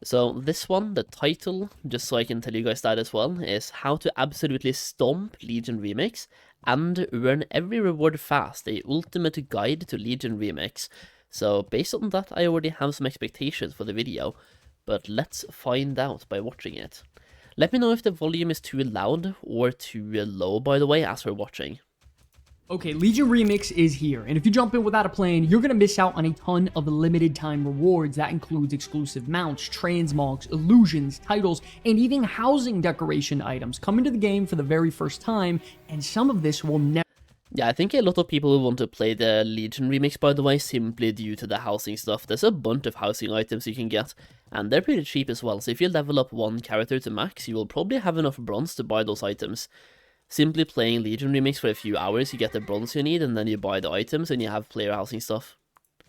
So this one, the title, just so I can tell you guys that as well, is How to Absolutely Stomp Legion Remix and Earn Every Reward Fast, a ultimate guide to Legion Remix. So based on that, I already have some expectations for the video, but let's find out by watching it. Let me know if the volume is too loud or too low, by the way, as we're watching. Okay, Legion Remix is here, and if you jump in without a plan, you're going to miss out on a ton of limited time rewards. That includes exclusive mounts, transmogs, illusions, titles, and even housing decoration items coming to the game for the very first time, and some of this will never... Yeah, I think a lot of people will want to play the Legion Remix, by the way, simply due to the housing stuff. There's a bunch of housing items you can get, and they're pretty cheap as well, so if you level up one character to max, you will probably have enough bronze to buy those items. Simply playing Legion Remix for a few hours, you get the bronze you need, and then you buy the items, and you have player housing stuff.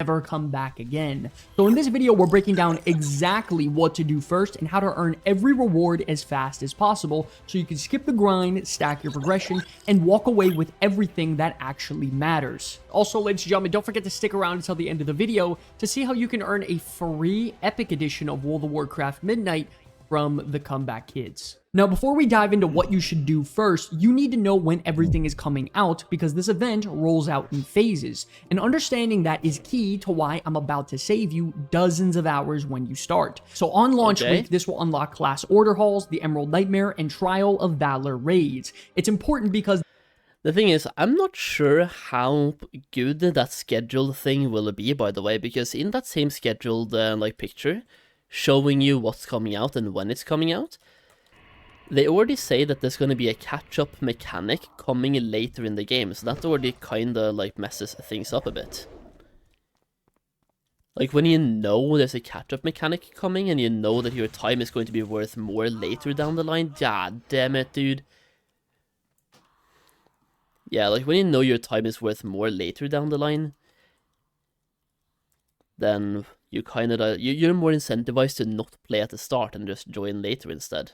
Never come back again. So in this video, we're breaking down exactly what to do first and how to earn every reward as fast as possible so you can skip the grind, stack your progression, and walk away with everything that actually matters. Also, ladies and gentlemen, don't forget to stick around until the end of the video to see how you can earn a free epic edition of World of Warcraft Midnight from the Comeback Kids. Now, before we dive into what you should do first, you need to know when everything is coming out because this event rolls out in phases, and understanding that is key to why I'm about to save you dozens of hours when you start. So on launch week, this will unlock class order halls, the Emerald Nightmare, and Trial of Valor raids. It's important because the thing is, I'm not sure how good that scheduled thing will be, by the way, because in that same scheduled picture, showing you what's coming out and when it's coming out, they already say that there's going to be a catch-up mechanic coming later in the game, so that already kinda messes things up a bit. Like when you know there's a catch-up mechanic coming and you know that your time is going to be worth more later down the line, god damn it, dude. Yeah, like when you know your time is worth more later down the line, then you you're more incentivized to not play at the start and just join later instead.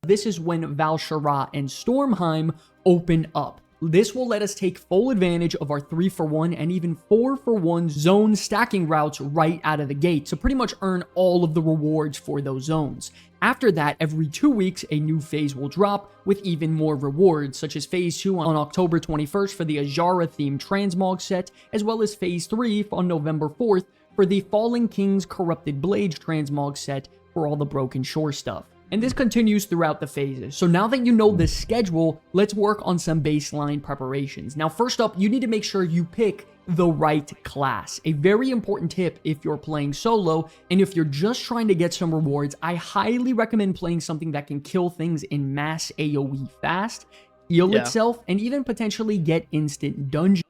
This is when Val'sharah and Stormheim open up. This will let us take full advantage of our 3-for-1 and even 4-for-1 zone stacking routes right out of the gate, so pretty much earn all of the rewards for those zones. After that, every 2 weeks, a new phase will drop with even more rewards, such as Phase 2 on October 21st for the Ajara-themed transmog set, as well as Phase 3 on November 4th for the Fallen King's Corrupted Blades transmog set for all the Broken Shore stuff. And this continues throughout the phases. So now that you know the schedule, let's work on some baseline preparations. Now, first up, you need to make sure you pick the right class. A very important tip if you're playing solo, and if you're just trying to get some rewards, I highly recommend playing something that can kill things in mass AoE fast, heal itself, and even potentially get instant dungeon.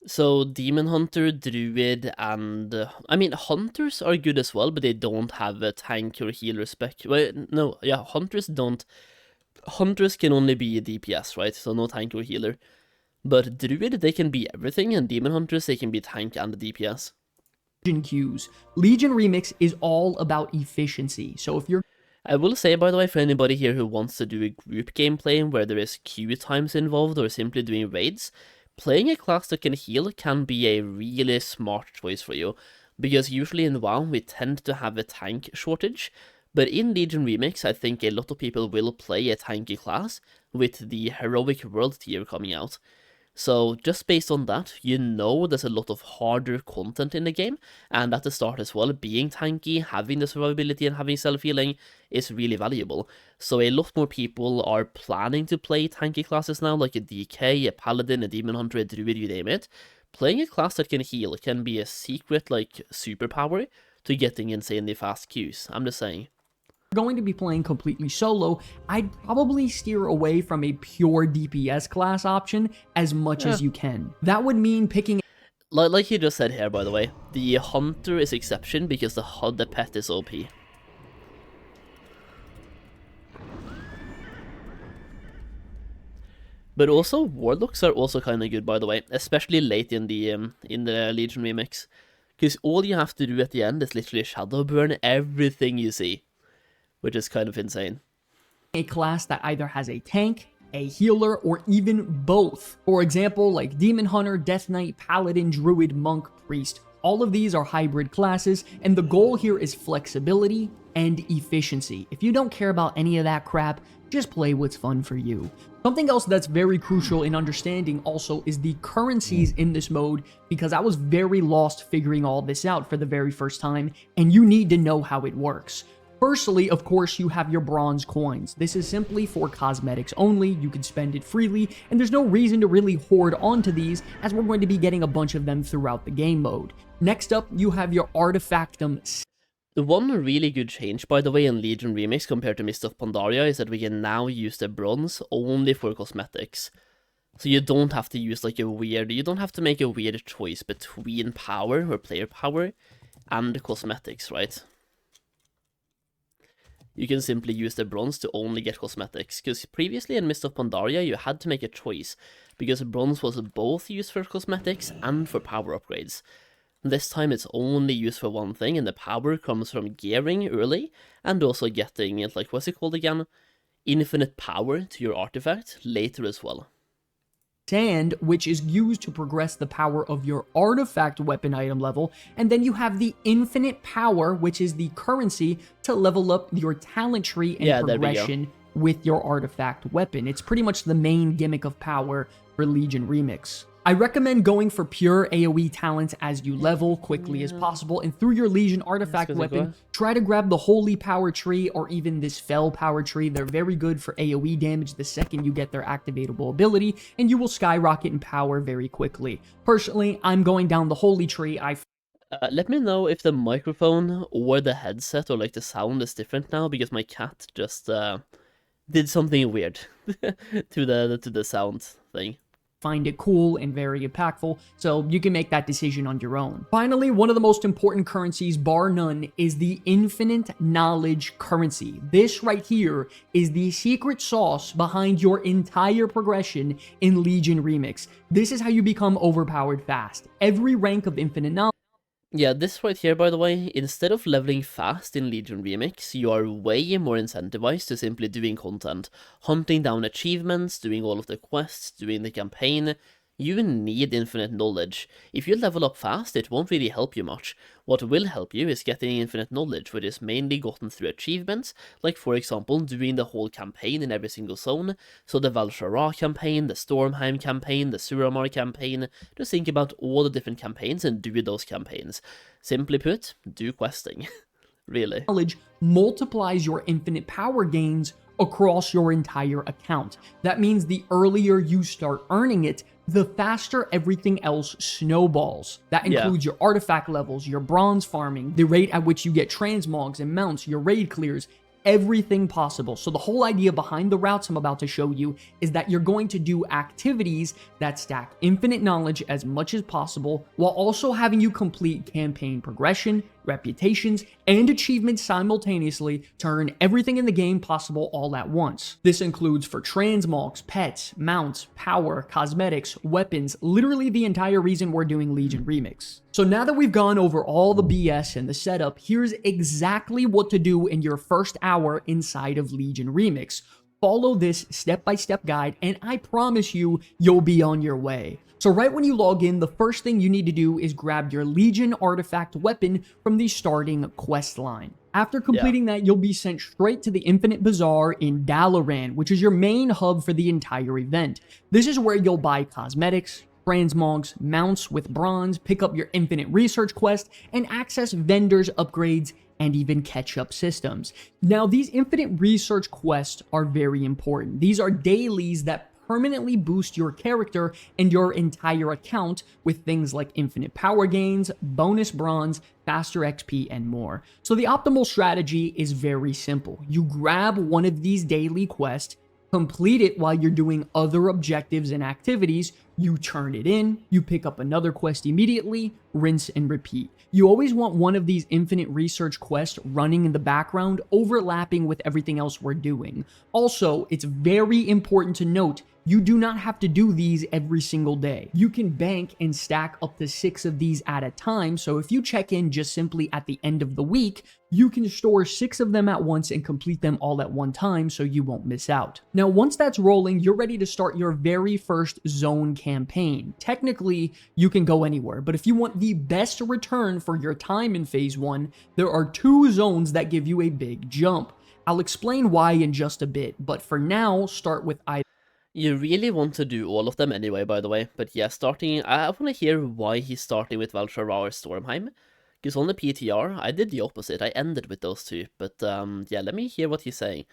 So Demon Hunter, Druid, and I mean Hunters are good as well, but they don't have a tank or healer spec. Well, no, yeah, Hunters don't. Hunters can only be a DPS, right? So no tank or healer. But Druid, they can be everything, and Demon Hunters, they can be tank and DPS. Queues. Legion Remix is all about efficiency. So if you're... I will say, by the way, for anybody here who wants to do a group gameplay where there is queue times involved or simply doing raids, playing a class that can heal can be a really smart choice for you, because usually in WoW we tend to have a tank shortage, but in Legion Remix I think a lot of people will play a tanky class with the Heroic World tier coming out. So just based on that, you know there's a lot of harder content in the game, and at the start as well, being tanky, having the survivability and having self-healing is really valuable. So a lot more people are planning to play tanky classes now, like a DK, a Paladin, a Demon Hunter, a Druid, you name it. Playing a class that can heal can be a secret, superpower to getting insanely fast queues, I'm just saying. Going to be playing completely solo, I'd probably steer away from a pure DPS class option as much as you can. That would mean picking... Like you just said here, by the way, the Hunter is exception because the pet is OP. But also, Warlocks are also kind of good, by the way, especially late in the Legion Remix. Because all you have to do at the end is literally shadow burn everything you see, which is kind of insane. A class that either has a tank, a healer, or even both. For example, like Demon Hunter, Death Knight, Paladin, Druid, Monk, Priest, All of these are hybrid classes, and the goal here is flexibility and efficiency. If you don't care about any of that crap, just play what's fun for you. Something else that's very crucial in understanding also is the currencies in this mode, because I was very lost figuring all this out for the very first time, and you need to know how it works. Firstly, of course, you have your bronze coins. This is simply for cosmetics only. You can spend it freely, and there's no reason to really hoard onto these, as we're going to be getting a bunch of them throughout the game mode. Next up, you have your artifactum. The one really good change, by the way, in Legion Remix compared to Mist of Pandaria is that we can now use the bronze only for cosmetics. So you don't have to use like you don't have to make a weird choice between power or player power and cosmetics, right? You can simply use the bronze to only get cosmetics, because previously in Mist of Pandaria you had to make a choice, because bronze was both used for cosmetics and for power upgrades. This time it's only used for one thing, and the power comes from gearing early, and also getting, like, what's it called again? Infinite power to your artifact later as well. Sand, which is used to progress the power of your artifact weapon item level, and then you have the infinite power, which is the currency to level up your talent tree and progression with your artifact weapon. It's pretty much the main gimmick of power for Legion Remix. I recommend going for pure AoE talents as you level quickly as possible, and through your Legion artifact weapon, try to grab the Holy Power Tree or even this Fell Power Tree. They're very good for AoE damage the second you get their activatable ability, and you will skyrocket in power very quickly. Personally, I'm going down the Holy Tree. Let me know if the microphone or the headset or like the sound is different now, because my cat just did something weird to the sound thing. Find it cool and very impactful, so you can make that decision on your own. Finally, one of the most important currencies, bar none, is the infinite knowledge currency. This right here is the secret sauce behind your entire progression in Legion Remix. This is how you become overpowered fast. Every rank of infinite knowledge. Yeah, this right here, by the way, instead of leveling fast in Legion Remix, you are way more incentivized to simply doing content, hunting down achievements, doing all of the quests, doing the campaign. You need infinite knowledge. If you level up fast, it won't really help you much. What will help you is getting infinite knowledge, which is mainly gotten through achievements, like for example doing the whole campaign in every single zone. So the Val'sharah campaign, the Stormheim campaign, the Suramar campaign. Just think about all the different campaigns and do those campaigns. Simply put, do questing. Really. Knowledge multiplies your infinite power gains across your entire account. That means the earlier you start earning it, the faster everything else snowballs. That includes your artifact levels, your bronze farming, the rate at which you get transmogs and mounts, your raid clears, everything possible. So the whole idea behind the routes I'm about to show you is that you're going to do activities that stack infinite knowledge as much as possible, while also having you complete campaign progression, reputations, and achievements simultaneously to earn everything in the game possible all at once. This includes for transmogs, pets, mounts, power, cosmetics, weapons, literally the entire reason we're doing Legion Remix. So now that we've gone over all the BS and the setup, here's exactly what to do in your first hour inside of Legion Remix. Follow this step-by-step guide, and I promise you, you'll be on your way. So right when you log in, the first thing you need to do is grab your Legion artifact weapon from the starting quest line. After completing that, you'll be sent straight to the Infinite Bazaar in Dalaran, which is your main hub for the entire event. This is where you'll buy cosmetics, transmogs, mounts with bronze, pick up your infinite research quest, and access vendors, upgrades, and even catch-up systems. Now, these infinite research quests are very important. These are dailies that permanently boost your character and your entire account with things like infinite power gains, bonus bronze, faster XP, and more. So the optimal strategy is very simple. You grab one of these daily quests, complete it while you're doing other objectives and activities, you turn it in, you pick up another quest immediately, rinse and repeat. You always want one of these infinite research quests running in the background, overlapping with everything else we're doing. Also, it's very important to note, you do not have to do these every single day. You can bank and stack up to 6 of these at a time, so if you check in just simply at the end of the week, you can store 6 of them at once and complete them all at one time so you won't miss out. Now, once that's rolling, you're ready to start your very first zone campaign. Technically, you can go anywhere, but if you want the best return for your time in Phase 1, there are 2 zones that give you a big jump. I'll explain why in just a bit, but for now, start with either. You really want to do all of them anyway, by the way, but yeah, I want to hear why he's starting with Val'sharah or Stormheim, because on the PTR, I did the opposite, I ended with those two, but yeah, let me hear what he's saying.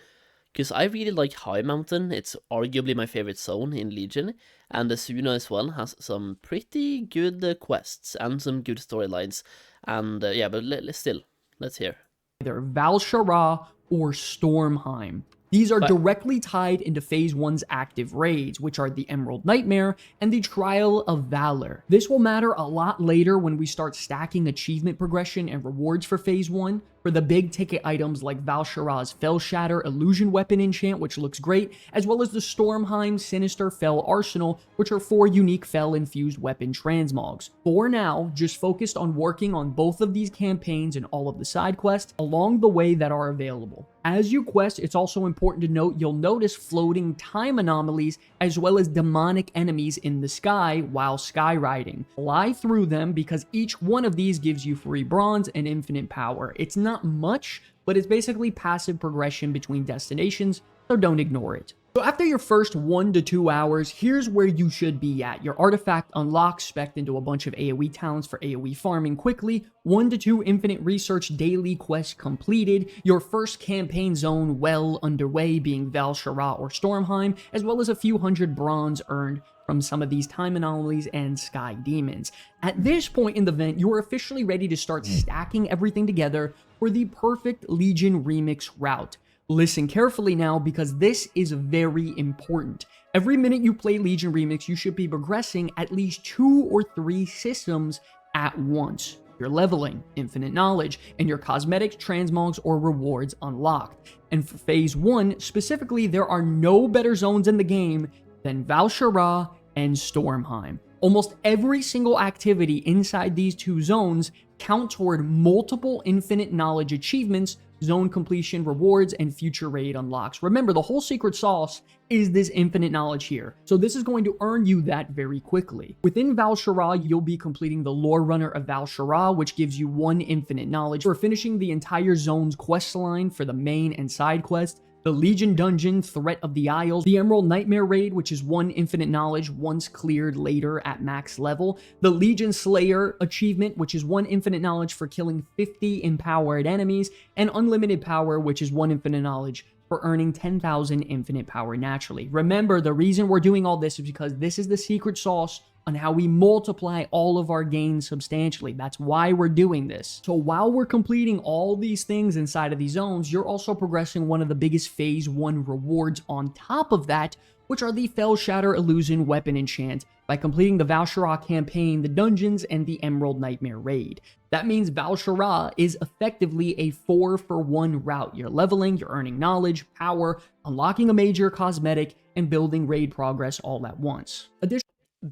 Because I really like High Mountain, it's arguably my favorite zone in Legion, and Asuna as well has some pretty good quests and some good storylines, and yeah, but still, let's hear. Either Val'sharah or Stormheim. These are directly tied into Phase 1's active raids, which are the Emerald Nightmare and the Trial of Valor. This will matter a lot later when we start stacking achievement progression and rewards for Phase 1, for the big ticket items like Val'sharah's Fell Shatter Illusion Weapon enchant, which looks great, as well as the Stormheim Sinister Fell Arsenal, which are 4 unique Fell-infused weapon transmogs. For now, just focused on working on both of these campaigns and all of the side quests along the way that are available. As you quest, it's also important to note you'll notice floating time anomalies as well as demonic enemies in the sky while skyriding. Fly through them because each one of these gives you free bronze and infinite power. It's not much, but it's basically passive progression between destinations, so don't ignore it. So after your first 1 to 2 hours, here's where you should be at. Your artifact unlocks, spec'd into a bunch of AoE talents for AoE farming quickly, 1 to 2 infinite research daily quests completed, your first campaign zone well underway being Val'sharah or Stormheim, as well as a few hundred bronze earned from some of these time anomalies and sky demons. At this point in the event, you are officially ready to start stacking everything together for the perfect Legion Remix route. Listen carefully now because this is very important. Every minute you play Legion Remix, you should be progressing at least 2 or 3 systems at once. You're leveling, infinite knowledge, and your cosmetics, transmogs, or rewards unlocked. And for Phase 1, specifically, there are no better zones in the game than Val'sharah and Stormheim. Almost every single activity inside these 2 zones count toward multiple infinite knowledge achievements, zone completion rewards, and future raid unlocks. Remember, the whole secret sauce is this infinite knowledge here, so this is going to earn you that very quickly. Within Val'sharah, you'll be completing the Lore Runner of Val'sharah, which gives you 1 infinite knowledge. For finishing the entire zone's quest line for the main and side quest, the Legion Dungeon, Threat of the Isles, the Emerald Nightmare Raid, which is 1 infinite knowledge once cleared later at max level, the Legion Slayer achievement, which is 1 infinite knowledge for killing 50 empowered enemies, and Unlimited Power, which is 1 infinite knowledge for earning 10,000 infinite power naturally. Remember, the reason we're doing all this is because this is the secret sauce on how we multiply all of our gains substantially. That's why we're doing this. So while we're completing all these things inside of these zones, you're also progressing one of the biggest Phase 1 rewards on top of that, which are the Fell Shatter Illusion Weapon enchant by completing the Val'sharah campaign, the dungeons, and the Emerald Nightmare raid. That means Val'sharah is effectively a 4-for-1 route. You're leveling, you're earning knowledge, power, unlocking a major cosmetic, and building raid progress all at once.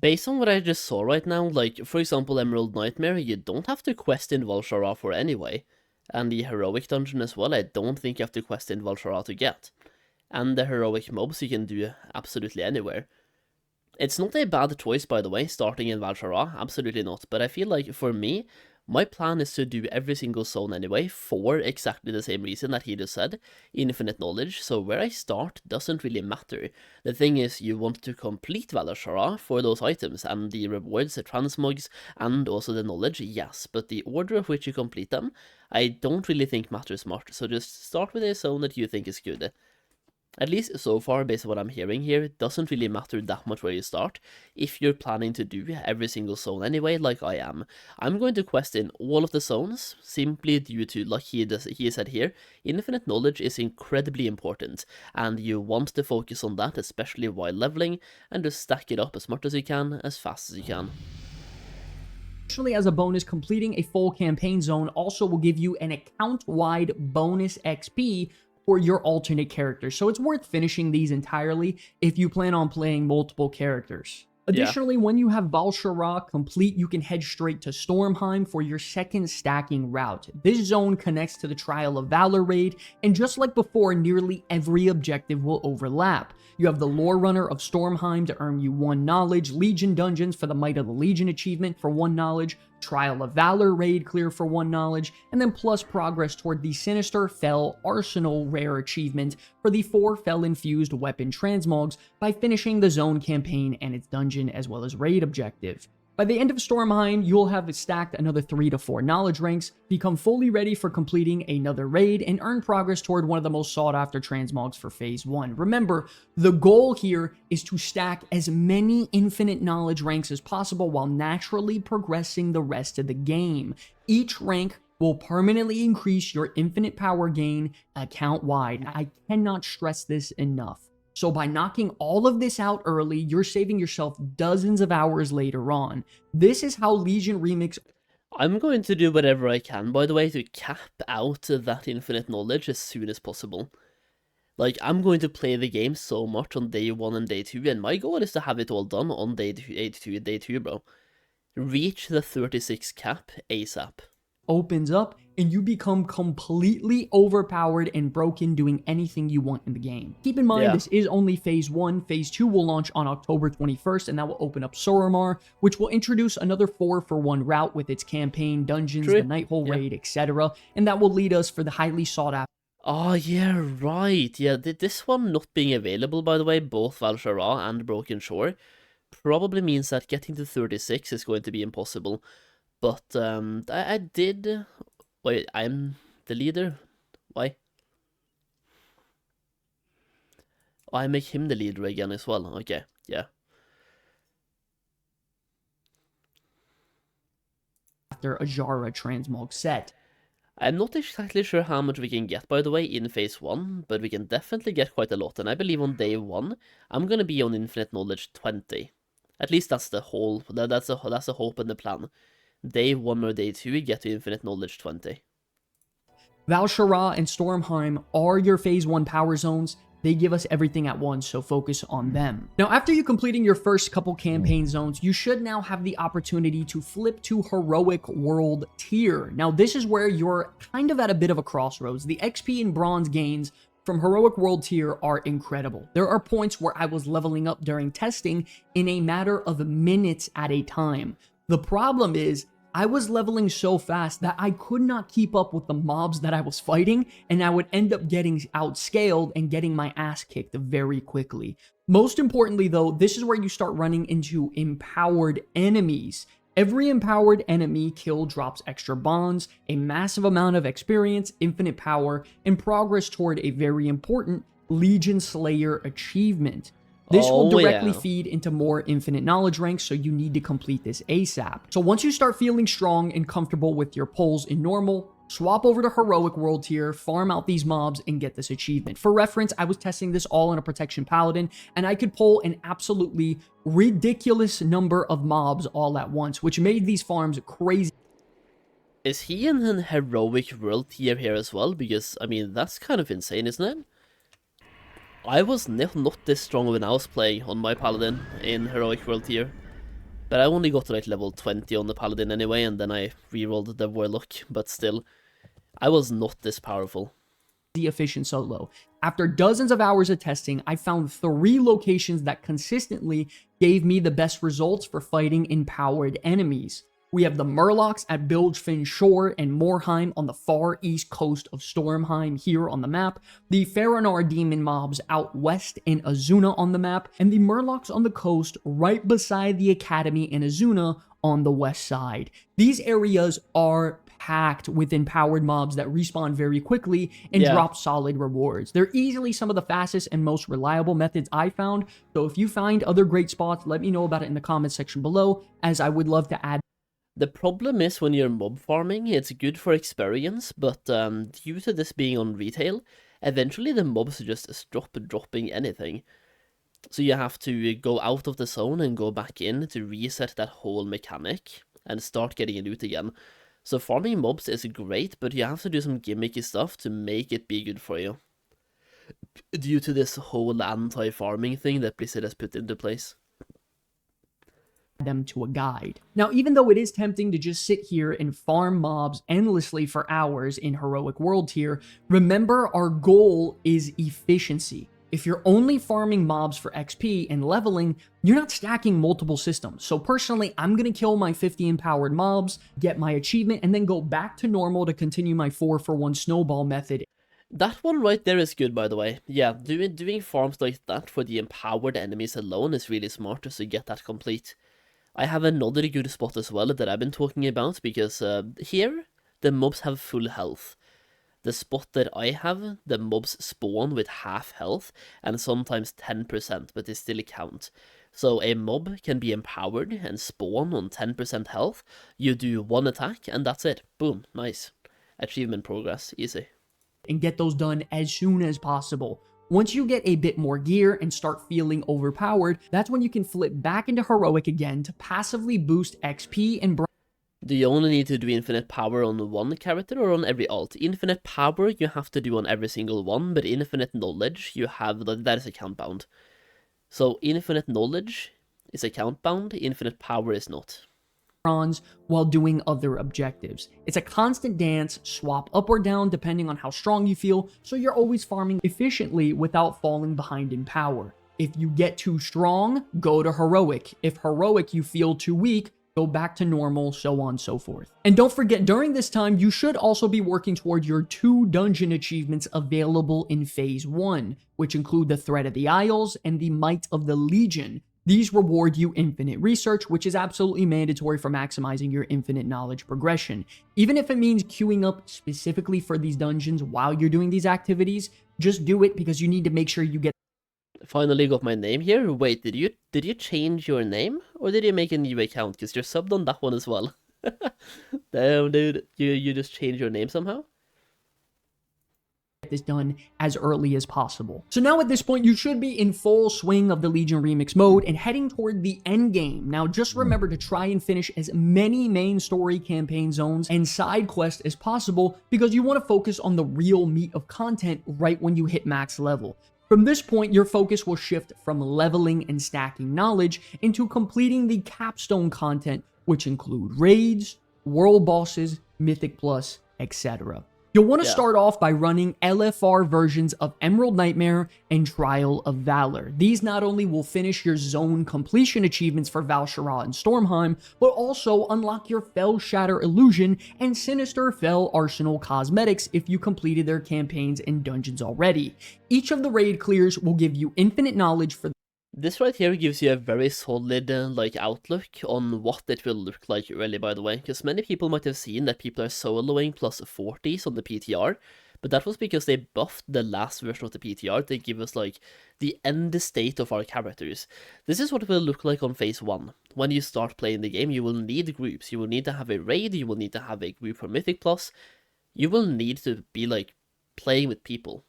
Based on what I just saw right now, like, for example, Emerald Nightmare, you don't have to quest in Val'sharah for anyway. And the Heroic Dungeon as well, I don't think you have to quest in Val'sharah to get. And the Heroic Mobs you can do absolutely anywhere. It's not a bad choice, by the way, starting in Val'sharah, absolutely not, but I feel like, for me, my plan is to do every single zone anyway, for exactly the same reason that he just said, infinite knowledge, so where I start doesn't really matter. The thing is, you want to complete Val'sharah for those items, and the rewards, the transmogs, and also the knowledge, yes, but the order of which you complete them, I don't really think matters much, so just start with a zone that you think is good. At least so far, based on what I'm hearing here, it doesn't really matter that much where you start. If you're planning to do every single zone anyway, like I am, I'm going to quest in all of the zones, simply due to, like he said here, infinite knowledge is incredibly important, and you want to focus on that, especially while leveling, and just stack it up as much as you can, as fast as you can. Additionally, as a bonus, completing a full campaign zone also will give you an account-wide bonus XP for your alternate characters, so it's worth finishing these entirely if you plan on playing multiple characters. Yeah. Additionally, when you have Val'sharah complete, you can head straight to Stormheim for your second stacking route. This zone connects to the Trial of Valor raid, and just like before, nearly every objective will overlap. You have the Lore Runner of Stormheim to earn you 1 knowledge, Legion Dungeons for the Might of the Legion achievement for 1 knowledge, Trial of Valor raid clear for 1 knowledge, and then plus progress toward the Sinister Fel Arsenal rare achievement for the 4 Fel-infused weapon transmogs by finishing the zone campaign and its dungeon as well as raid objective. By the end of Stormheim, you'll have stacked another 3 to 4 knowledge ranks, become fully ready for completing another raid, and earn progress toward one of the most sought after transmogs for Phase 1. Remember, the goal here is to stack as many infinite knowledge ranks as possible while naturally progressing the rest of the game. Each rank will permanently increase your infinite power gain account-wide. I cannot stress this enough. So by knocking all of this out early, you're saving yourself dozens of hours later on. This is how Legion Remix... I'm going to do whatever I can, by the way, to cap out that infinite knowledge as soon as possible. Like, I'm going to play the game so much on day 1 and day 2, and my goal is to have it all done on day 2, bro. Reach the 36 cap ASAP. Opens up and you become completely overpowered and broken doing anything you want in the game. Keep in mind, this is only Phase 1. Phase 2 will launch on October 21st, and that will open up Soromar, which will introduce another 4-for-1 route with its campaign, dungeons, the Nighthole raid, etc. And that will lead us for the highly sought after... Oh, yeah, right. Yeah, this one not being available, by the way, both Val'sharah and Broken Shore, probably means that getting to 36 is going to be impossible. But I did... Wait, I'm the leader? Why? Oh, I make him the leader again as well. Okay, yeah. After a Jara transmog set. I'm not exactly sure how much we can get, by the way, in Phase 1, but we can definitely get quite a lot, and I believe on day 1, I'm gonna be on Infinite Knowledge 20. At least that's the whole... That's the hope and the plan. Day 1 or day 2, we get to Infinite Knowledge 20. Val'sharah and Stormheim are your Phase 1 power zones. They give us everything at once, so focus on them. Now, after you completing your first couple campaign zones, you should now have the opportunity to flip to Heroic World Tier. Now, this is where you're kind of at a bit of a crossroads. The XP and bronze gains from Heroic World Tier are incredible. There are points where I was leveling up during testing in a matter of minutes at a time. The problem is, I was leveling so fast that I could not keep up with the mobs that I was fighting, and I would end up getting outscaled and getting my ass kicked very quickly. Most importantly though, this is where you start running into empowered enemies. Every empowered enemy kill drops extra bonds, a massive amount of experience, infinite power, and progress toward a very important Legion Slayer achievement. This will directly feed into more infinite knowledge ranks, so you need to complete this ASAP. So once you start feeling strong and comfortable with your pulls in normal, swap over to Heroic World Tier, farm out these mobs, and get this achievement. For reference, I was testing this all in a Protection Paladin, and I could pull an absolutely ridiculous number of mobs all at once, which made these farms crazy. Is he in an Heroic World Tier here as well? Because, I mean, that's kind of insane, isn't it? I was not this strong when I was playing on my Paladin in Heroic World Tier. But I only got to like level 20 on the Paladin anyway, and then I rerolled the Warlock, but still, I was not this powerful. Efficient solo. After dozens of hours of testing, I found 3 locations that consistently gave me the best results for fighting empowered enemies. We have the Murlocs at Bilgefin Shore and Morheim on the far east coast of Stormheim here on the map, the Faranar demon mobs out west in Azuna on the map, and the Murlocs on the coast right beside the Academy in Azuna on the west side. These areas are packed with empowered mobs that respawn very quickly and drop solid rewards. They're easily some of the fastest and most reliable methods I found, so if you find other great spots, let me know about it in the comments section below, as I would love to add. The problem is when you're mob farming, it's good for experience, but due to this being on retail, eventually the mobs just stop dropping anything. So you have to go out of the zone and go back in to reset that whole mechanic and start getting loot again. So farming mobs is great, but you have to do some gimmicky stuff to make it be good for you. Due to this whole anti-farming thing that Blizzard has put into place. them to a guide. Now, even though it is tempting to just sit here and farm mobs endlessly for hours in Heroic World tier, remember our goal is efficiency. If you're only farming mobs for XP and leveling, you're not stacking multiple systems. So personally, I'm going to kill my 50 empowered mobs, get my achievement, and then go back to normal to continue my 4-for-1 snowball method. That one right there is good, by the way. Yeah, doing farms like that for the empowered enemies alone is really smart just to get that complete. I have another good spot as well that I've been talking about, because here, the mobs have full health. The spot that I have, the mobs spawn with half health, and sometimes 10%, but they still count. So a mob can be empowered and spawn on 10% health, you do one attack, and that's it. Boom, nice. Achievement progress, easy. And get those done as soon as possible. Once you get a bit more gear and start feeling overpowered, that's when you can flip back into Heroic again to passively boost XP and Do you only need to do infinite power on one character or on every alt? Infinite power you have to do on every single one, but infinite knowledge you have, that is account bound. So infinite knowledge is account bound, infinite power is not. bronze while doing other objectives. It's a constant dance, swap up or down depending on how strong you feel, so you're always farming efficiently without falling behind in power. If you get too strong, go to Heroic. If Heroic you feel too weak, go back to normal, so on and so forth. And don't forget, during this time, you should also be working toward your 2 dungeon achievements available in Phase 1, which include the Threat of the Isles and the Might of the Legion. These reward you infinite research, which is absolutely mandatory for maximizing your infinite knowledge progression. Even if it means queuing up specifically for these dungeons while you're doing these activities, just do it because you need to make sure you get. Finally got my name here. Wait, did you change your name? Or did you make a new account? Because you're subbed on that one as well. Damn, dude. You just changed your name somehow? This done as early as possible. So now at this point, you should be in full swing of the Legion Remix mode and heading toward the end game. Now, just remember to try and finish as many main story campaign zones and side quests as possible because you want to focus on the real meat of content right when you hit max level. From this point, your focus will shift from leveling and stacking knowledge into completing the capstone content, which include raids, world bosses, Mythic Plus, etc. You'll want to start off by running LFR versions of Emerald Nightmare and Trial of Valor. These not only will finish your zone completion achievements for Val'sharah and Stormheim, but also unlock your Fell Shatter Illusion and Sinister Fell Arsenal cosmetics if you completed their campaigns and dungeons already. Each of the raid clears will give you infinite knowledge for. This right here gives you a very solid outlook on what it will look like really, by the way, because many people might have seen that people are soloing plus 40s on the PTR, but that was because they buffed the last version of the PTR to give us the end state of our characters. This is what it will look like on Phase 1. When you start playing the game, you will need groups. You will need to have a raid, you will need to have a group for Mythic Plus. You will need to be playing with people.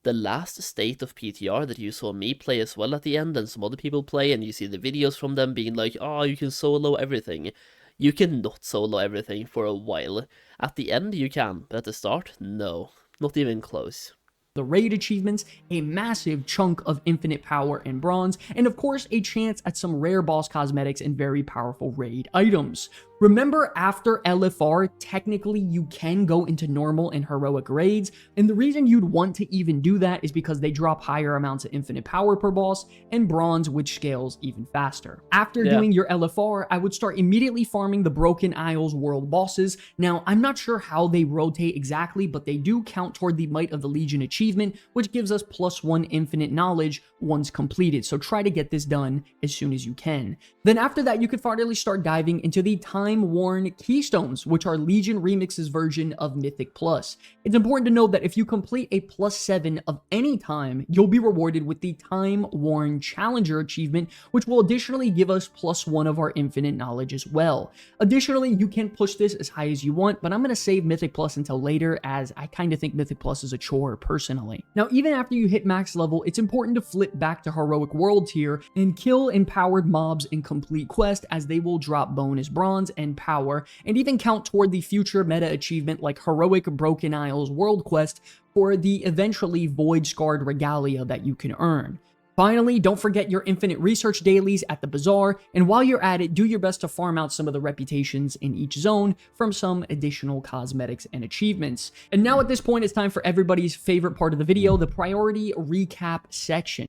The last state of PTR that you saw me play as well at the end and some other people play, and you see the videos from them being like, oh, you can solo everything. You cannot solo everything for a while. At the end you can, but at the start, no. Not even close. The raid achievements, a massive chunk of infinite power and bronze, and of course a chance at some rare boss cosmetics and very powerful raid items. Remember, after LFR, technically you can go into normal and heroic raids, and the reason you'd want to even do that is because they drop higher amounts of infinite power per boss, and bronze, which scales even faster. After doing your LFR, I would start immediately farming the Broken Isles world bosses. Now, I'm not sure how they rotate exactly, but they do count toward the Might of the Legion achievement, which gives us +1 infinite knowledge once completed, so try to get this done as soon as you can. Then after that, you could finally start diving into the time-worn Keystones, which are Legion Remix's version of Mythic Plus. It's important to note that if you complete a +7 of any time, you'll be rewarded with the Time-Worn Challenger achievement, which will additionally give us +1 of our infinite knowledge as well. Additionally, you can push this as high as you want, but I'm going to save Mythic Plus until later, as I kind of think Mythic Plus is a chore personally. Now, even after you hit max level, it's important to flip back to Heroic World tier and kill empowered mobs in complete quest, as they will drop bonus bronze and power, and even count toward the future meta achievement like Heroic Broken Isles World Quest for the eventually Void Scarred Regalia that you can earn. Finally, don't forget your infinite research dailies at the bazaar, and while you're at it, do your best to farm out some of the reputations in each zone from some additional cosmetics and achievements. And now at this point, it's time for everybody's favorite part of the video, the priority recap section.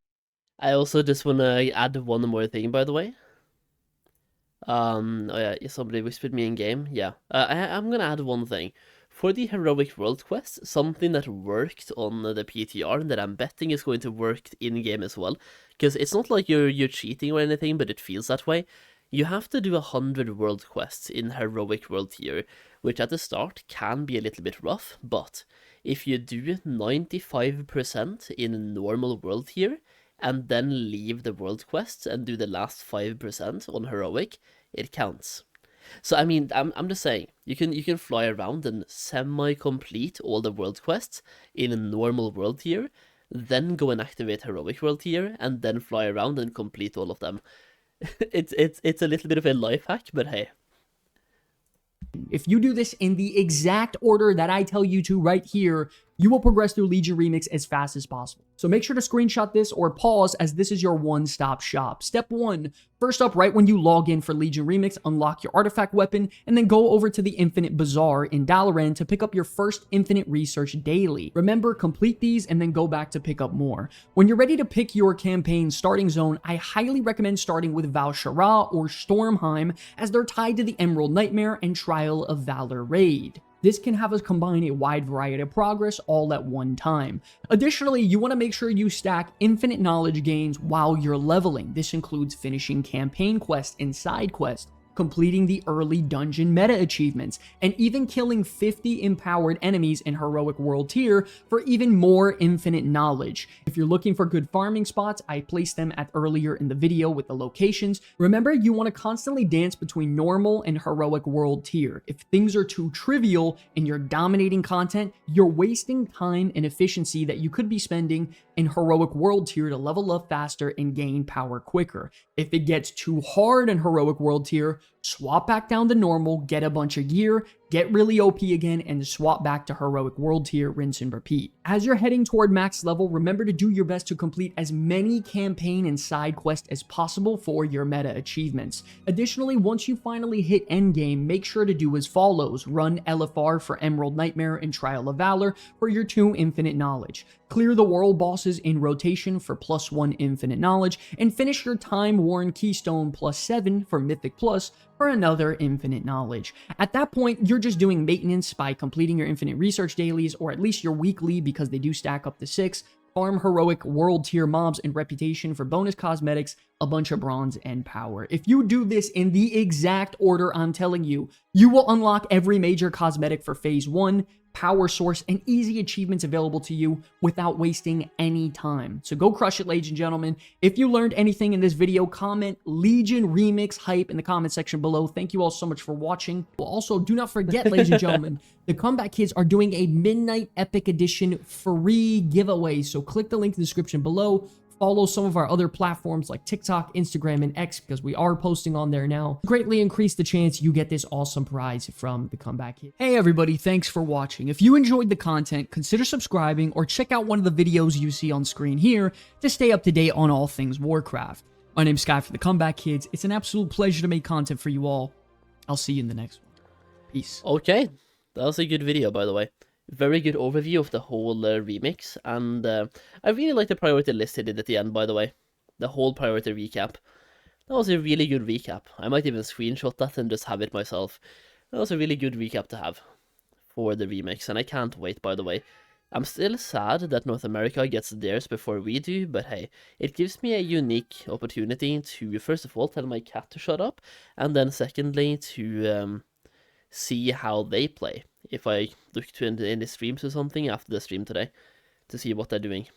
I also just want to add one more thing, by the way. Oh yeah, somebody whispered me in game. Yeah, I'm gonna add one thing. For the heroic world quest, something that worked on the PTR and that I'm betting is going to work in game as well, because it's not like you're cheating or anything, but it feels that way. You have to do 100 world quests in heroic world tier, which at the start can be a little bit rough, but if you do 95% in normal world tier, and then leave the world quests and do the last 5% on heroic, it counts. So I mean, I'm just saying, you can fly around and semi-complete all the world quests in a normal world tier, then go and activate heroic world tier, and then fly around and complete all of them. It's a little bit of a life hack, but hey. If you do this in the exact order that I tell you to right here, you will progress through Legion Remix as fast as possible. So make sure to screenshot this or pause, as this is your one-stop shop. Step 1, first up, right when you log in for Legion Remix, unlock your artifact weapon, and then go over to the Infinite Bazaar in Dalaran to pick up your first Infinite Research daily. Remember, complete these and then go back to pick up more. When you're ready to pick your campaign starting zone, I highly recommend starting with Val'sharah or Stormheim, as they're tied to the Emerald Nightmare and Trial of Valor raid. This can have us combine a wide variety of progress all at one time. Additionally, you want to make sure you stack infinite knowledge gains while you're leveling. This includes finishing campaign quests and side quests, completing the early dungeon meta achievements, and even killing 50 empowered enemies in heroic world tier for even more infinite knowledge. If you're looking for good farming spots, I placed them at earlier in the video with the locations. Remember, you want to constantly dance between normal and heroic world tier. If things are too trivial and you're dominating content, you're wasting time and efficiency that you could be spending in heroic world tier to level up faster and gain power quicker. If it gets too hard in heroic world tier, swap back down to normal, get a bunch of gear, get really OP again, and swap back to heroic world tier, rinse and repeat. As you're heading toward max level, remember to do your best to complete as many campaign and side quests as possible for your meta achievements. Additionally, once you finally hit endgame, make sure to do as follows. Run LFR for Emerald Nightmare and Trial of Valor for your 2 infinite knowledge. Clear the world bosses in rotation for +1 infinite knowledge, and finish your time-worn keystone +7 for Mythic Plus for another infinite knowledge. At that point, you're just doing maintenance by completing your infinite research dailies, or at least your weekly, because they do stack up to 6. Farm heroic world tier mobs and reputation for bonus cosmetics, a bunch of bronze and power. If you do this in the exact order I'm telling you, you will unlock every major cosmetic for phase 1, power source, and easy achievements available to you without wasting any time. So go crush it, ladies and gentlemen. If you learned anything in this video, comment Legion Remix hype in the comment section below. Thank you all so much for watching. Well, also, do not forget, ladies and gentlemen, the Comeback Kids are doing a Midnight Epic Edition free giveaway. So click the link in the description below. Follow some of our other platforms like TikTok, Instagram, and X, because we are posting on there now. Greatly increase the chance you get this awesome prize from the Comeback Kid. Hey everybody, thanks for watching. If you enjoyed the content, consider subscribing or check out one of the videos you see on screen here to stay up to date on all things Warcraft. My name's Sky for the Comeback Kids. It's an absolute pleasure to make content for you all. I'll see you in the next one. Peace. Okay, that was a good video, by the way. Very good overview of the whole remix, and I really like the priority list he did at the end, by the way. The whole priority recap. That was a really good recap. I might even screenshot that and just have it myself. That was a really good recap to have for the remix, and I can't wait, by the way. I'm still sad that North America gets theirs before we do, but hey, it gives me a unique opportunity to, first of all, tell my cat to shut up, and then secondly, to see how they play. If I look to in the streams or something after the stream today, to see what they're doing.